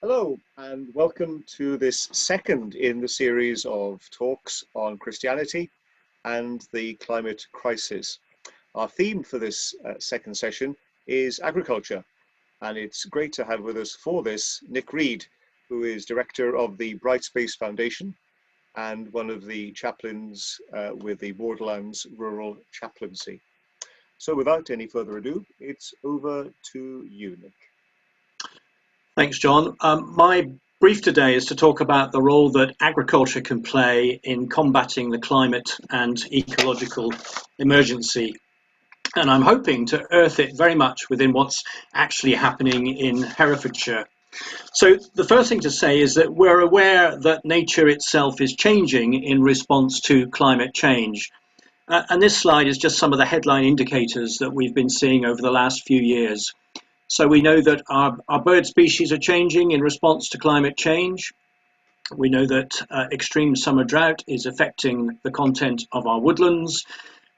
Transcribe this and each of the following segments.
Hello and welcome to this second in the series of talks on Christianity and the climate crisis. Our theme for this second session is agriculture, and it's great to have with us for this Nick Reed, who is director of the Bright Space Foundation and one of the chaplains with the Borderlands Rural Chaplaincy. So without any further ado, it's over to you, Nick. Thanks, John. My brief today is to talk about the role that agriculture can play in combating the climate and ecological emergency. And I'm hoping to earth it very much within what's actually happening in Herefordshire. So the first thing to say is that we're aware that nature itself is changing in response to climate change. And this slide is just some of the headline indicators that we've been seeing over the last few years. So we know that our bird species are changing in response to climate change. We know that extreme summer drought is affecting the content of our woodlands,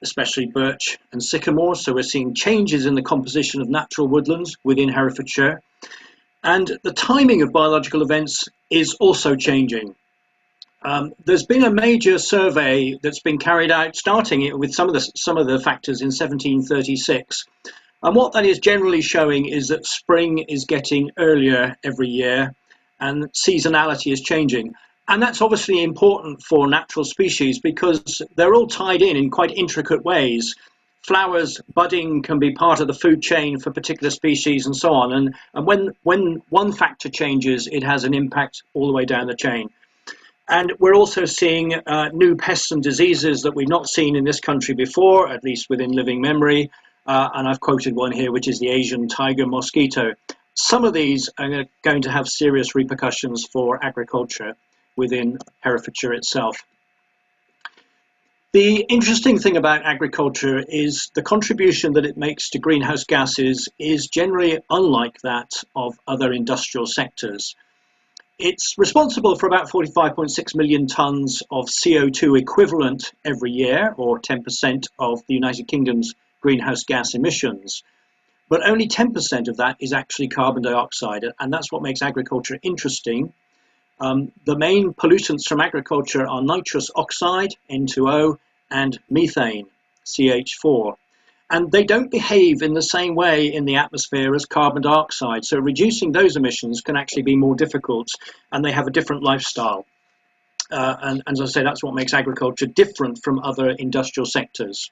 especially birch and sycamore. So we're seeing changes in the composition of natural woodlands within Herefordshire. And the timing of biological events is also changing. There's been a major survey that's been carried out, starting with some of the factors in 1736. And what that is generally showing is that spring is getting earlier every year and seasonality is changing. And that's obviously important for natural species because they're all tied in quite intricate ways. Flowers, budding can be part of the food chain for particular species and so on. And when one factor changes, it has an impact all the way down the chain. And we're also seeing new pests and diseases that we've not seen in this country before, at least within living memory. And I've quoted one here, which is the Asian tiger mosquito. Some of these are going to have serious repercussions for agriculture within Herefordshire itself. The interesting thing about agriculture is the contribution that it makes to greenhouse gases is generally unlike that of other industrial sectors. It's responsible for about 45.6 million tonnes of CO2 equivalent every year, or 10% of the United Kingdom's greenhouse gas emissions, but only 10% of that is actually carbon dioxide, and that's what makes agriculture interesting. The main pollutants from agriculture are nitrous oxide, N2O, and methane, CH4, and they don't behave in the same way in the atmosphere as carbon dioxide, so reducing those emissions can actually be more difficult, and they have a different lifestyle. And as I say, that's what makes agriculture different from other industrial sectors.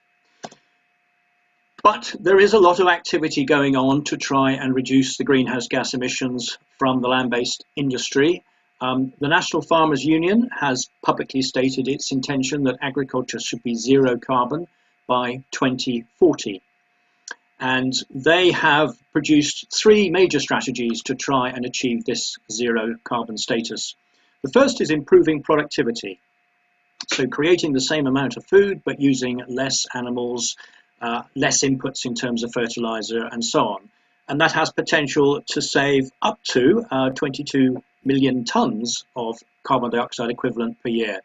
But there is a lot of activity going on to try and reduce the greenhouse gas emissions from the land-based industry. The National Farmers Union has publicly stated its intention that agriculture should be zero carbon by 2040. And they have produced three major strategies to try and achieve this zero carbon status. The first is improving productivity. So creating the same amount of food, but using less animals, less inputs in terms of fertilizer and so on. And that has potential to save up to 22 million tonnes of carbon dioxide equivalent per year.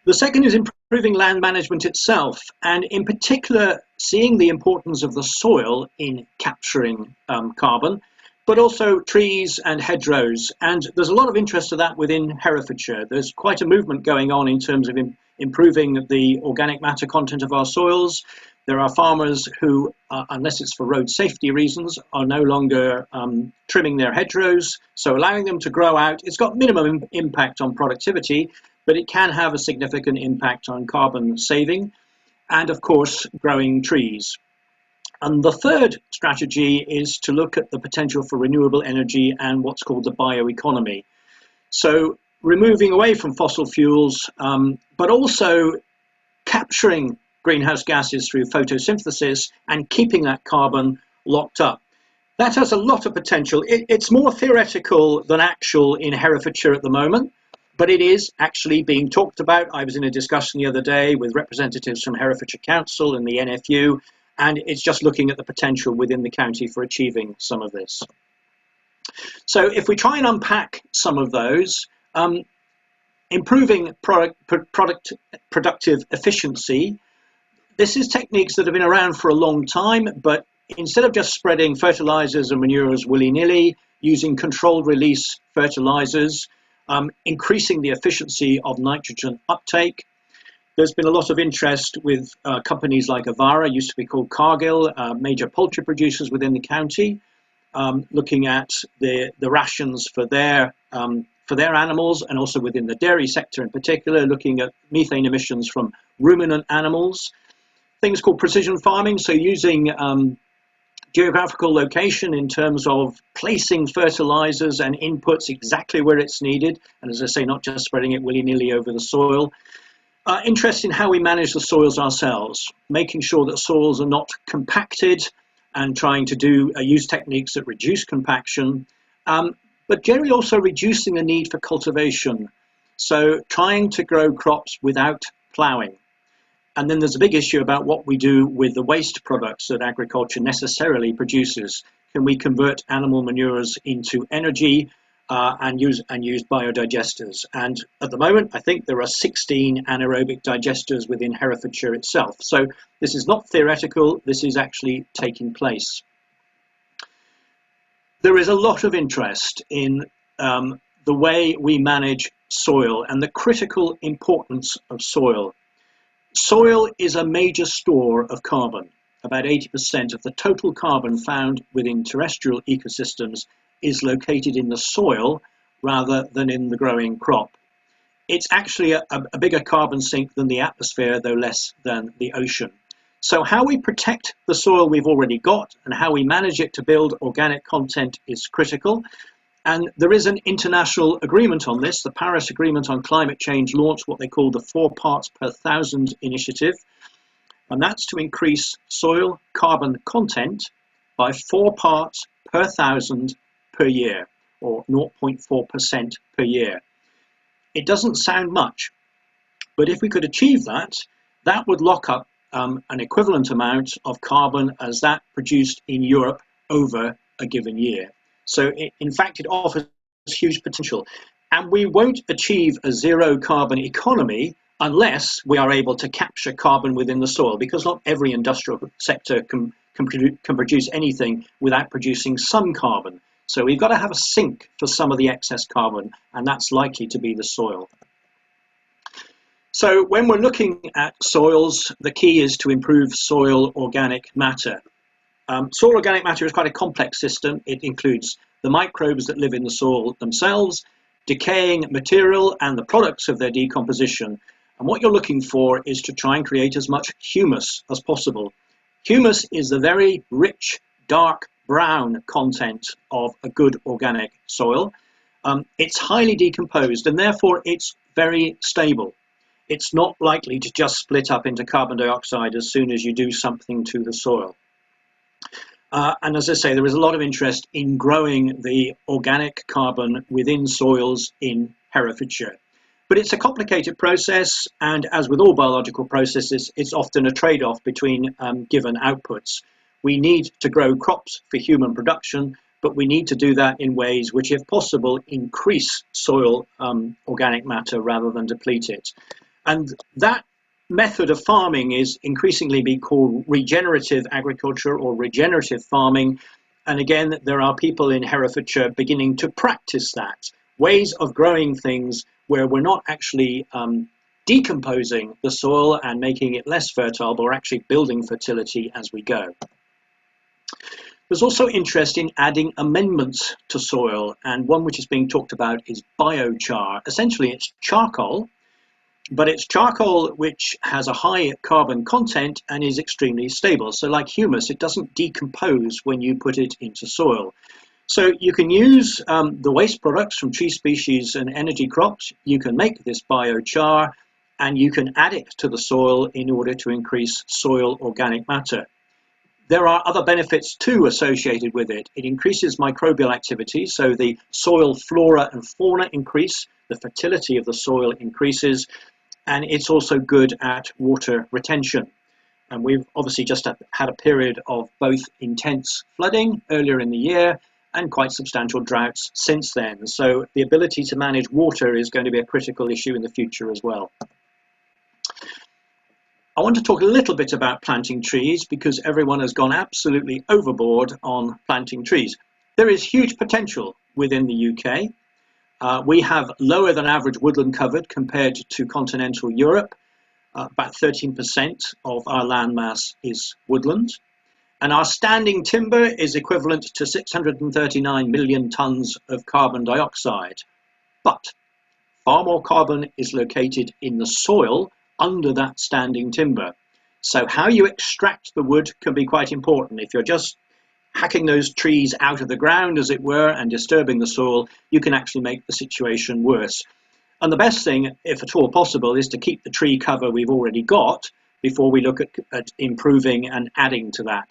The second is improving land management itself, and in particular seeing the importance of the soil in capturing carbon, but also trees and hedgerows. And there's a lot of interest to that within Herefordshire. There's quite a movement going on in terms of improving the organic matter content of our soils. There are farmers who, unless it's for road safety reasons, are no longer trimming their hedgerows, so allowing them to grow out. It's got minimum impact on productivity, but it can have a significant impact on carbon saving and, of course, growing trees. And the third strategy is to look at the potential for renewable energy and what's called the bioeconomy. So removing away from fossil fuels, but also capturing greenhouse gases through photosynthesis and keeping that carbon locked up. That has a lot of potential. It's more theoretical than actual in Herefordshire at the moment, but it is actually being talked about. I was in a discussion the other day with representatives from Herefordshire Council and the NFU, and it's just looking at the potential within the county for achieving some of this. So if we try and unpack some of those, improving productive efficiency. This is techniques that have been around for a long time, but instead of just spreading fertilizers and manures willy-nilly, using controlled release fertilizers, increasing the efficiency of nitrogen uptake. There's been a lot of interest with companies like Avara, used to be called Cargill, major poultry producers within the county, looking at the rations for their animals, and also within the dairy sector in particular, looking at methane emissions from ruminant animals. Things called precision farming, so using geographical location in terms of placing fertilizers and inputs exactly where it's needed, and as I say, not just spreading it willy-nilly over the soil. Interest in how we manage the soils ourselves, making sure that soils are not compacted, and trying to use techniques that reduce compaction, but generally also reducing the need for cultivation. So trying to grow crops without ploughing. And then there's a big issue about what we do with the waste products that agriculture necessarily produces. Can we convert animal manures into energy and use biodigesters? And at the moment, I think there are 16 anaerobic digesters within Herefordshire itself. So this is not theoretical, this is actually taking place. There is a lot of interest in the way we manage soil and the critical importance of soil. Soil is a major store of carbon. About 80% of the total carbon found within terrestrial ecosystems is located in the soil rather than in the growing crop. It's actually a bigger carbon sink than the atmosphere, though less than the ocean. So how we protect the soil we've already got and how we manage it to build organic content is critical. And there is an international agreement on this. The Paris Agreement on Climate Change launched what they call the 4 parts per 1,000 initiative. And that's to increase soil carbon content by 4 parts per 1,000 per year, or 0.4% per year. It doesn't sound much, but if we could achieve that, that would lock up an equivalent amount of carbon as that produced in Europe over a given year. So in fact, it offers huge potential. And we won't achieve a zero carbon economy unless we are able to capture carbon within the soil, because not every industrial sector can produce anything without producing some carbon. So we've got to have a sink for some of the excess carbon, and that's likely to be the soil. So when we're looking at soils, the key is to improve soil organic matter. Soil organic matter is quite a complex system. It includes the microbes that live in the soil themselves, decaying material, and the products of their decomposition. And what you're looking for is to try and create as much humus as possible. Humus is the very rich, dark brown content of a good organic soil. It's highly decomposed, and therefore it's very stable. It's not likely to just split up into carbon dioxide as soon as you do something to the soil. And as I say, there is a lot of interest in growing the organic carbon within soils in Herefordshire. But it's a complicated process, and as with all biological processes, it's often a trade-off between given outputs. We need to grow crops for human production, but we need to do that in ways which, if possible, increase soil organic matter rather than deplete it. And that method of farming is increasingly being called regenerative agriculture or regenerative farming. And again, there are people in Herefordshire beginning to practice that. Ways of growing things where we're not actually decomposing the soil and making it less fertile, but we're actually building fertility as we go. There's also interest in adding amendments to soil, and one which is being talked about is biochar. Essentially, it's charcoal, but it's charcoal which has a high carbon content and is extremely stable. So like humus, it doesn't decompose when you put it into soil. So you can use the waste products from tree species and energy crops. You can make this biochar, and you can add it to the soil in order to increase soil organic matter. There are other benefits too associated with it. It increases microbial activity, so the soil flora and fauna increase, the fertility of the soil increases, and it's also good at water retention. And we've obviously just had a period of both intense flooding earlier in the year and quite substantial droughts since then. So the ability to manage water is going to be a critical issue in the future as well. I want to talk a little bit about planting trees because everyone has gone absolutely overboard on planting trees. There is huge potential within the UK. We have lower than average woodland cover compared to continental Europe. About 13% of our landmass is woodland. And our standing timber is equivalent to 639 million tonnes of carbon dioxide. But far more carbon is located in the soil under that standing timber. So how you extract the wood can be quite important. If you're just hacking those trees out of the ground, as it were, and disturbing the soil, you can actually make the situation worse. And the best thing, if at all possible, is to keep the tree cover we've already got before we look at improving and adding to that.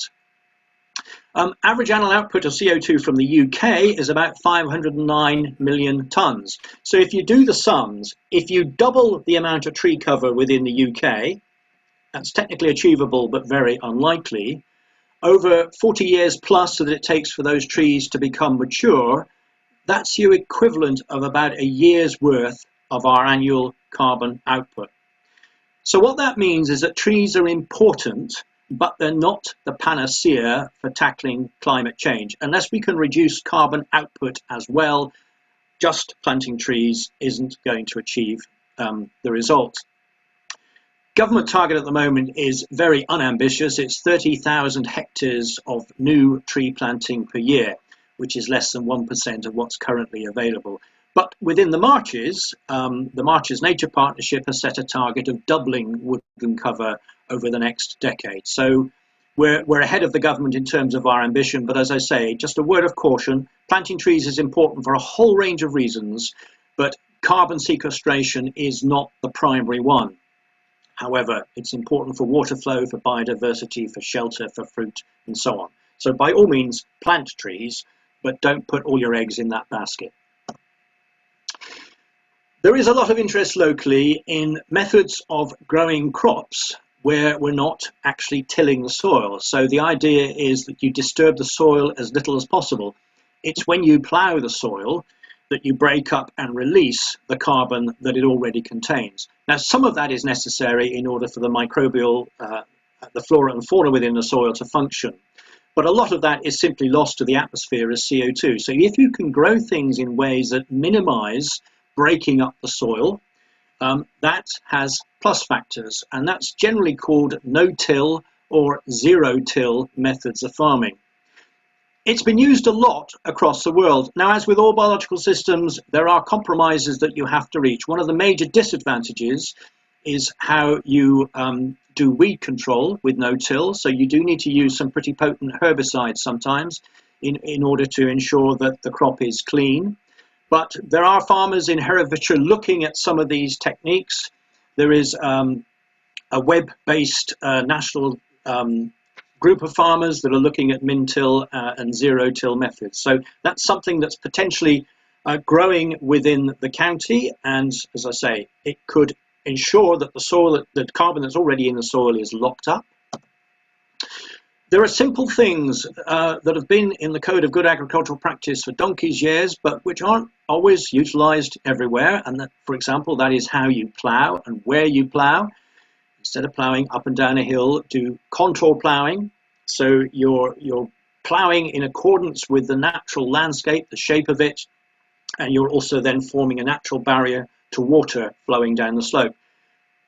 Average annual output of CO2 from the UK is about 509 million tonnes. So if you do the sums, if you double the amount of tree cover within the UK, that's technically achievable but very unlikely, over 40 years plus that it takes for those trees to become mature, that's your equivalent of about a year's worth of our annual carbon output. So what that means is that trees are important, but they're not the panacea for tackling climate change. Unless we can reduce carbon output as well, just planting trees isn't going to achieve the result. Government target at the moment is very unambitious. It's 30,000 hectares of new tree planting per year, which is less than 1% of what's currently available. But within the Marches Nature Partnership has set a target of doubling woodland cover over the next decade. So we're ahead of the government in terms of our ambition. But as I say, just a word of caution, planting trees is important for a whole range of reasons, but carbon sequestration is not the primary one. However, it's important for water flow, for biodiversity, for shelter, for fruit, and so on. So by all means, plant trees, but don't put all your eggs in that basket. There is a lot of interest locally in methods of growing crops where we're not actually tilling the soil. So the idea is that you disturb the soil as little as possible. It's when you plough the soil that you break up and release the carbon that it already contains. Now, some of that is necessary in order for the microbial, the flora and fauna within the soil to function. But a lot of that is simply lost to the atmosphere as CO2. So if you can grow things in ways that minimize breaking up the soil, that has plus factors, and that's generally called no-till or zero-till methods of farming. It's been used a lot across the world. Now, as with all biological systems, there are compromises that you have to reach. One of the major disadvantages is how you do weed control with no-till. So you do need to use some pretty potent herbicides sometimes in order to ensure that the crop is clean. But there are farmers in Herefordshire looking at some of these techniques. There is a web-based national group of farmers that are looking at min-till and zero-till methods. So that's something that's potentially growing within the county. And as I say, it could ensure that the soil, the carbon that's already in the soil is locked up. There are simple things that have been in the Code of Good Agricultural Practice for donkey's years, but which aren't always utilised everywhere. And that, for example, that is how you plough and where you plough. Instead of ploughing up and down a hill, do contour ploughing. So you're ploughing in accordance with the natural landscape, the shape of it, and you're also then forming a natural barrier to water flowing down the slope.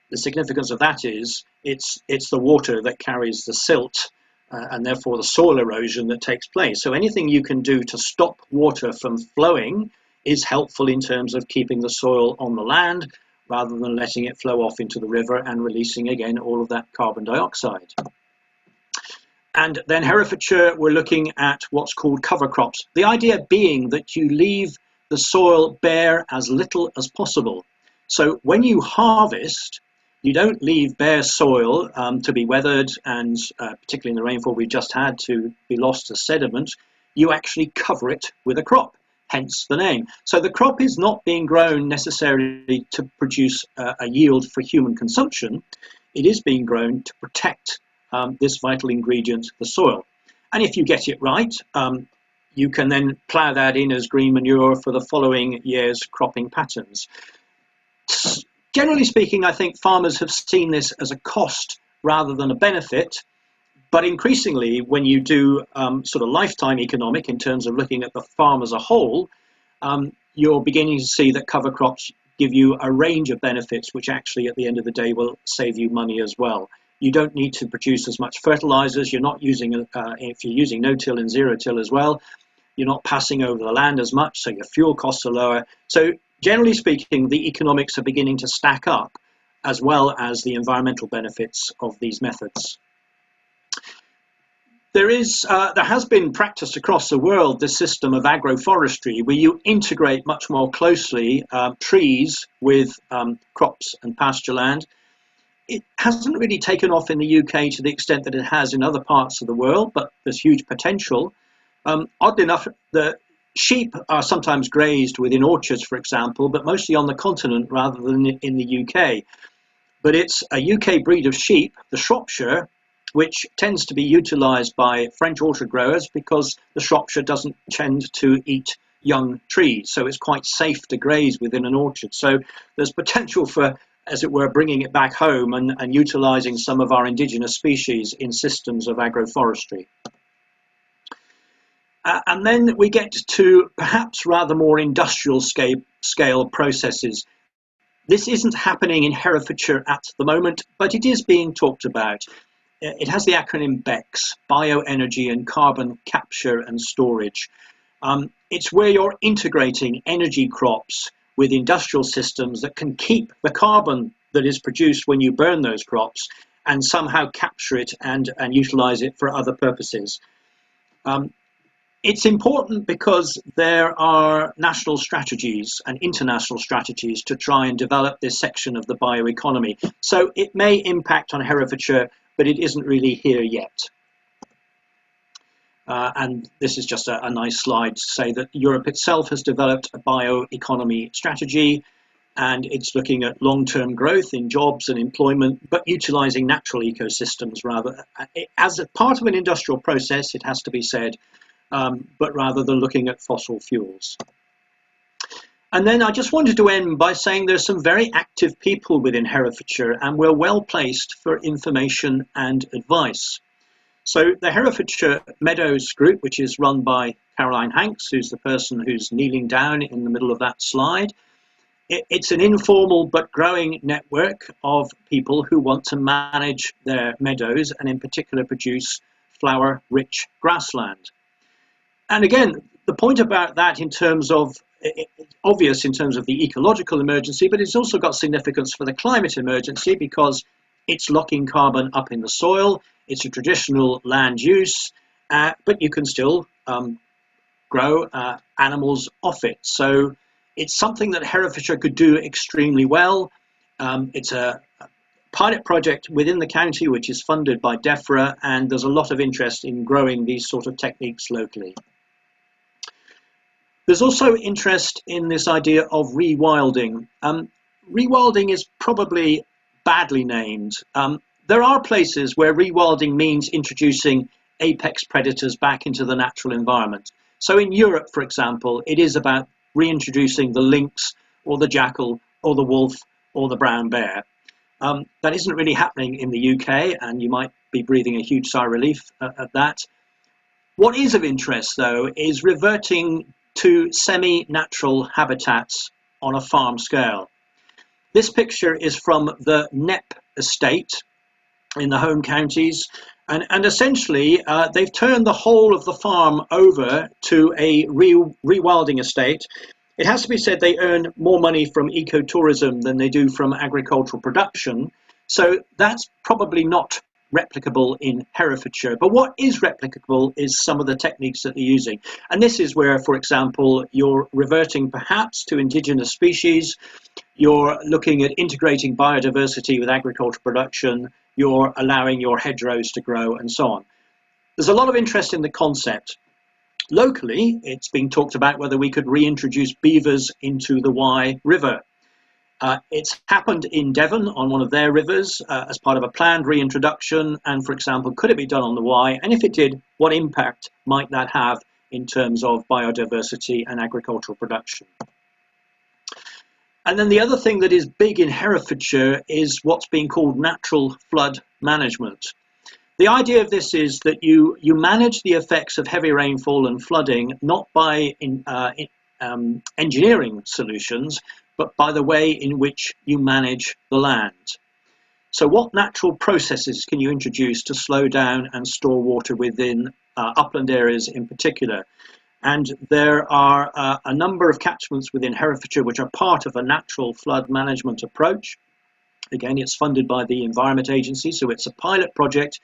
The significance of that is it's the water that carries the silt and therefore the soil erosion that takes place. So anything you can do to stop water from flowing is helpful in terms of keeping the soil on the land rather than letting it flow off into the river and releasing again all of that carbon dioxide. And then Herefordshire, we're looking at what's called cover crops. The idea being that you leave the soil bare as little as possible. So when you harvest, you don't leave bare soil to be weathered and particularly in the rainfall we just had to be lost to sediment. You actually cover it with a crop, hence the name. So the crop is not being grown necessarily to produce a yield for human consumption. It is being grown to protect this vital ingredient, the soil. And if you get it right, you can then plough that in as green manure for the following year's cropping patterns. Generally speaking, I think farmers have seen this as a cost rather than a benefit, But increasingly, when you do sort of lifetime economic in terms of looking at the farm as a whole, you're beginning to see that cover crops give you a range of benefits, which actually at the end of the day will save you money as well. You don't need to produce as much fertilizers. You're not using, if you're using no-till and zero-till as well, you're not passing over the land as much, so your fuel costs are lower. So generally speaking, the economics are beginning to stack up, as well as the environmental benefits of these methods. There has been practiced across the world this system of agroforestry, where you integrate much more closely trees with crops and pasture land. It hasn't really taken off in the UK to the extent that it has in other parts of the world, but there's huge potential. Oddly enough, the sheep are sometimes grazed within orchards, for example, but mostly on the continent rather than in the UK. But it's a UK breed of sheep, the Shropshire, which tends to be utilised by French orchard growers because the Shropshire doesn't tend to eat young trees, so it's quite safe to graze within an orchard. So there's potential for, as it were, bringing it back home and utilising some of our indigenous species in systems of agroforestry. And then we get to perhaps rather more industrial scale processes. This isn't happening in Herefordshire at the moment, but it is being talked about. It has the acronym BECCS, Bioenergy and Carbon Capture and Storage. It's where you're integrating energy crops with industrial systems that can keep the carbon that is produced when you burn those crops and somehow capture it and utilize it for other purposes. It's important because there are national strategies and international strategies to try and develop this section of the bioeconomy. So it may impact on Herefordshire, but it isn't really here yet. And this is just a nice slide to say that Europe itself has developed a bioeconomy strategy, and it's looking at long-term growth in jobs and employment, but utilizing natural ecosystems rather. As a part of an industrial process, it has to be said, but rather than looking at fossil fuels. And then I just wanted to end by saying there's some very active people within Herefordshire, and we're well placed for information and advice. So the Herefordshire Meadows group, which is run by Caroline Hanks, who's the person who's kneeling down in the middle of that slide, it's an informal but growing network of people who want to manage their meadows and in particular produce flower-rich grassland. And again, the point about that in terms of, obvious in terms of the ecological emergency, but it's also got significance for the climate emergency because it's locking carbon up in the soil. It's a traditional land use, but you can still grow animals off it. So it's something that Herefordshire could do extremely well. It's a pilot project within the county, which is funded by DEFRA, and there's a lot of interest in growing these sort of techniques locally. There's also interest in this idea of rewilding. Rewilding is probably badly named. There are places where rewilding means introducing apex predators back into the natural environment. So in Europe, for example, it is about reintroducing the lynx or the jackal or the wolf or the brown bear. That isn't really happening in the UK, and you might be breathing a huge sigh of relief at that. What is of interest, though, is reverting to semi-natural habitats on a farm scale. This picture is from the Knepp estate in the home counties, and essentially they've turned the whole of the farm over to a rewilding estate. It has to be said they earn more money from ecotourism than they do from agricultural production, so that's probably not replicable in Herefordshire. But what is replicable is some of the techniques that they're using. And this is where, for example, you're reverting perhaps to indigenous species, you're looking at integrating biodiversity with agricultural production, you're allowing your hedgerows to grow, and so on. There's a lot of interest in the concept. Locally, it's being talked about whether we could reintroduce beavers into the Wye River. It's happened in Devon on one of their rivers as part of a planned reintroduction. And for example, could it be done on the Wye? And if it did, what impact might that have in terms of biodiversity and agricultural production? And then the other thing that is big in Herefordshire is what's being called natural flood management. The idea of this is that you manage the effects of heavy rainfall and flooding not by engineering solutions, but by the way in which you manage the land. So what natural processes can you introduce to slow down and store water within upland areas in particular? And there are a number of catchments within Herefordshire which are part of a natural flood management approach. Again, it's funded by the Environment Agency, so it's a pilot project.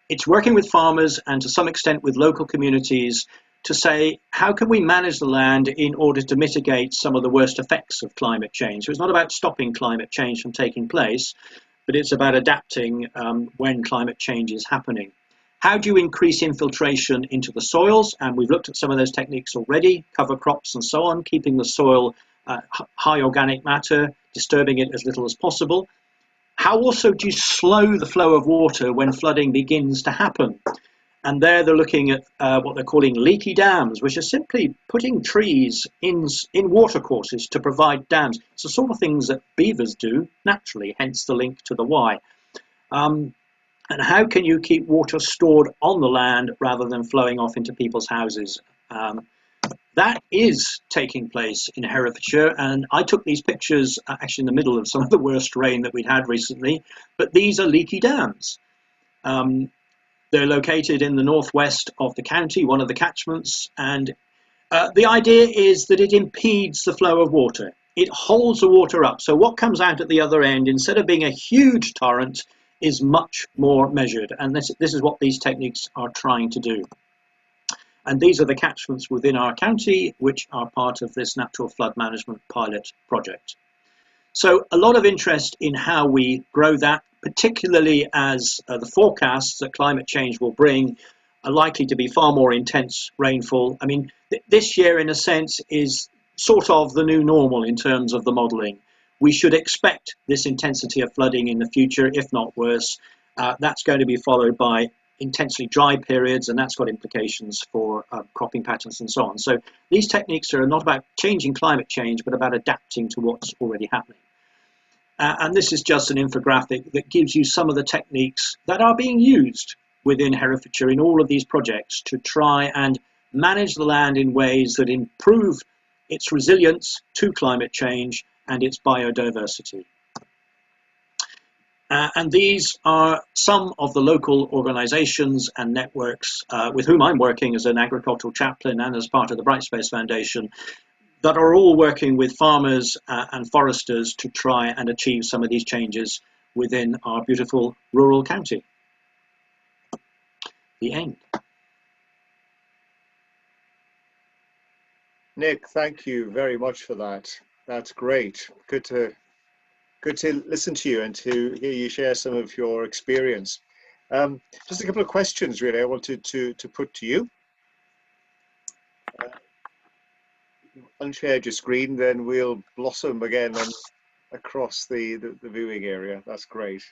It's working with farmers and to some extent with local communities to say, how can we manage the land in order to mitigate some of the worst effects of climate change? So it's not about stopping climate change from taking place, but it's about adapting when climate change is happening. How do you increase infiltration into the soils? And we've looked at some of those techniques already, cover crops and so on, keeping the soil high organic matter, disturbing it as little as possible. How also do you slow the flow of water when flooding begins to happen? And there they're looking at what they're calling leaky dams, which are simply putting trees in watercourses to provide dams. It's the sort of things that beavers do naturally, hence the link to the why. And how can you keep water stored on the land rather than flowing off into people's houses? That is taking place in Herefordshire, and I took these pictures actually in the middle of some of the worst rain that we'd had recently, but these are leaky dams. They're located in the northwest of the county, one of the catchments, and the idea is that it impedes the flow of water. It holds the water up, so what comes out at the other end, instead of being a huge torrent, is much more measured, and this is what these techniques are trying to do. And these are the catchments within our county, which are part of this natural flood management pilot project. So a lot of interest in how we grow that, particularly as the forecasts that climate change will bring are likely to be far more intense rainfall. I mean, this year, in a sense, is sort of the new normal in terms of the modelling. We should expect this intensity of flooding in the future, if not worse. That's going to be followed by intensely dry periods, and that's got implications for cropping patterns and so on. So these techniques are not about changing climate change, but about adapting to what's already happening. And this is just an infographic that gives you some of the techniques that are being used within Herefordshire in all of these projects to try and manage the land in ways that improve its resilience to climate change and its biodiversity. And these are some of the local organisations and networks with whom I'm working as an agricultural chaplain and as part of the Brightspace Foundation that are all working with farmers and foresters to try and achieve some of these changes within our beautiful rural county. The end. Nick, thank you very much for that. That's great. Good to listen to you and to hear you share some of your experience. Just a couple of questions, really, I wanted to put to you. Unshare your screen, then we'll blossom again across the viewing area. That's great.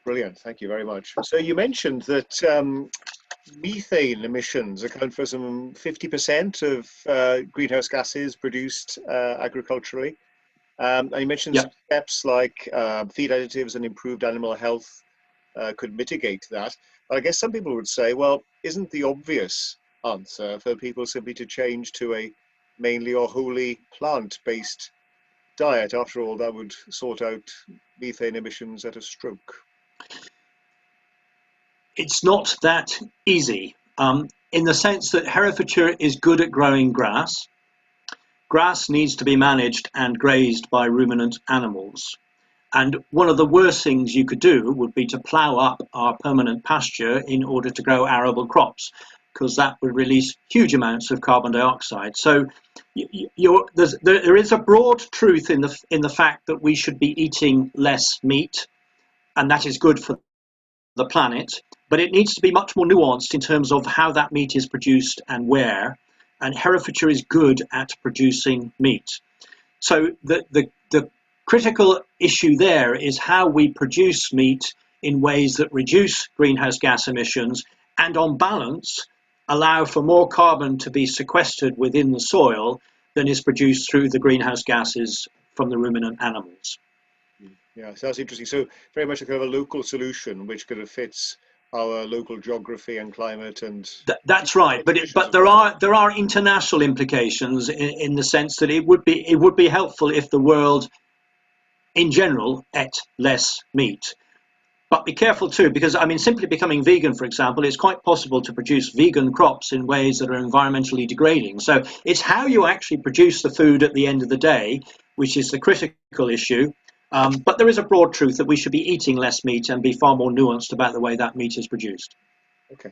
Brilliant. Thank you very much. So you mentioned that methane emissions account for some 50% of greenhouse gases produced agriculturally. And you mentioned some steps like feed additives and improved animal health could mitigate that. But I guess some people would say, well, isn't the obvious answer for people simply to change to a mainly or wholly plant-based diet? After all, that would sort out methane emissions at a stroke. It's not that easy, in the sense that Herefordshire is good at growing grass. Grass needs to be managed and grazed by ruminant animals. And one of the worst things you could do would be to plough up our permanent pasture in order to grow arable crops, because that would release huge amounts of carbon dioxide. So there is a broad truth in the fact that we should be eating less meat, and that is good for the planet, but it needs to be much more nuanced in terms of how that meat is produced and where. And Herefordshire is good at producing meat. So the critical issue there is how we produce meat in ways that reduce greenhouse gas emissions and, on balance, allow for more carbon to be sequestered within the soil than is produced through the greenhouse gases from the ruminant animals. Yeah, so that's interesting. So very much a kind of a local solution, which kind of fits our local geography and climate and That's right, but conditions as there well. are international implications in the sense that it would be helpful if the world in general ate less meat. But be careful too, because I mean, simply becoming vegan, for example, it's quite possible to produce vegan crops in ways that are environmentally degrading. So it's how you actually produce the food at the end of the day, which is the critical issue. But there is a broad truth that we should be eating less meat and be far more nuanced about the way that meat is produced. Okay.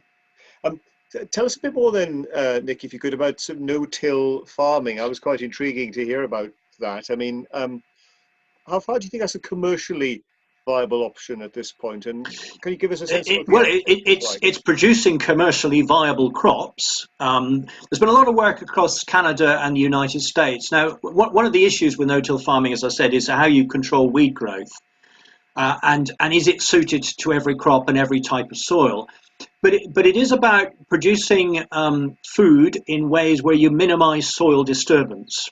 Um, Tell us a bit more then, Nick, if you could, about some no-till farming. I was quite intriguing to hear about that. I mean, how far do you think that's a commercially viable option at this point? And can you give us a sense of what the economics look like? It's producing commercially viable crops. There's been a lot of work across Canada and the United States. Now, one of the issues with no-till farming, as I said, is how you control weed growth, and is it suited to every crop and every type of soil. But it is about producing food in ways where you minimise soil disturbance.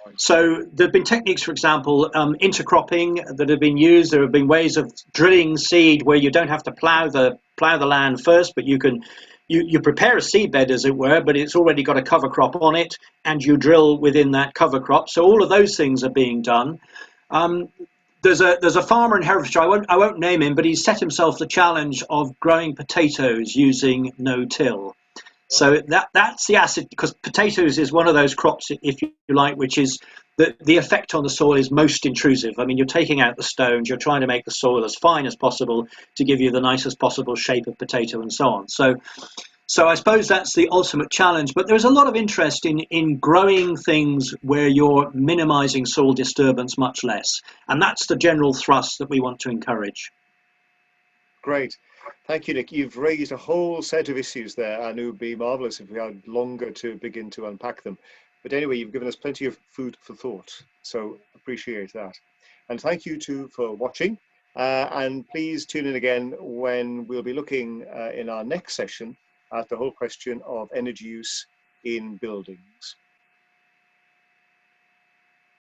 Right. So there have been techniques, for example, intercropping that have been used. There have been ways of drilling seed where you don't have to plough the land first, but you prepare a seedbed, as it were, but it's already got a cover crop on it, and you drill within that cover crop. So all of those things are being done. Um, there's a farmer in Herefordshire. I won't name him, but he's set himself the challenge of growing potatoes using no-till. Right. So that's the acid, because potatoes is one of those crops, if you like, which is the effect on the soil is most intrusive. I mean, you're taking out the stones, you're trying to make the soil as fine as possible to give you the nicest possible shape of potato and so on. So I suppose that's the ultimate challenge. But there's a lot of interest in growing things where you're minimizing soil disturbance much less. And that's the general thrust that we want to encourage. Great. Thank you, Nick. You've raised a whole set of issues there, and it would be marvelous if we had longer to begin to unpack them. But anyway, you've given us plenty of food for thought, so appreciate that. And thank you too for watching. And please tune in again when we'll be looking in our next session at the whole question of energy use in buildings.